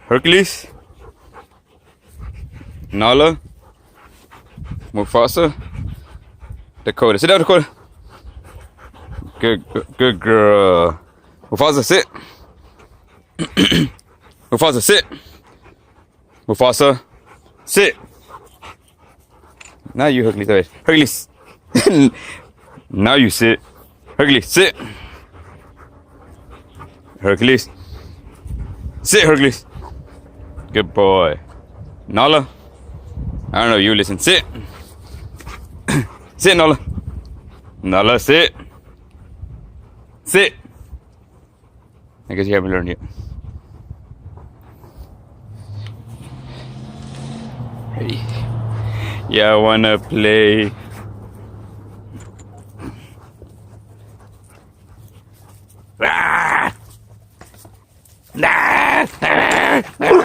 Hercules, Nala, Mufasa, Dakota. Sit down, Dakota. Good girl. Mufasa, sit. Mufasa, sit. Mufasa, sit. Now you, Hercules. Right. Hercules. Now you sit. Hercules, sit. Hercules. Sit, Hercules. Good boy. Nala. I don't know, you listen. Sit. Sit, Nala. Nala, sit. Sit. I guess you haven't learned yet. Hey. Yeah, I wanna play. Ah! Ah! Ah!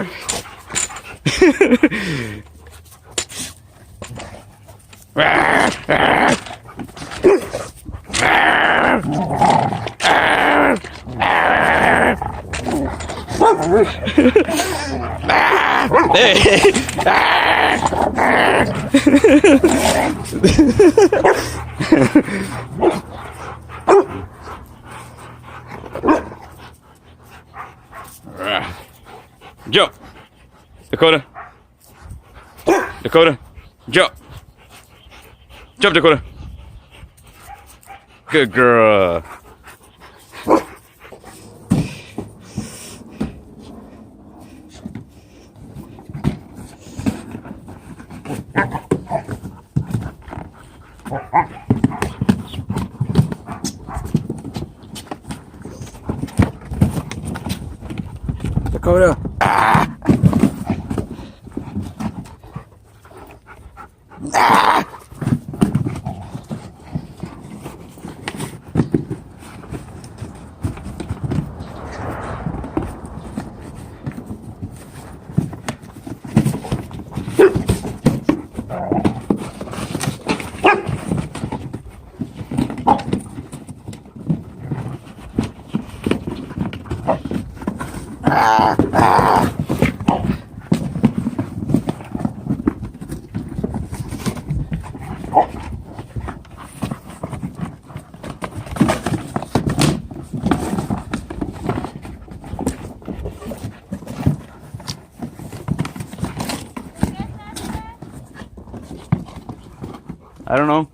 Jump, Dakota. Dakota, jump. Jump, Dakota. Good girl. Dakota. Ah. Ah. I don't know.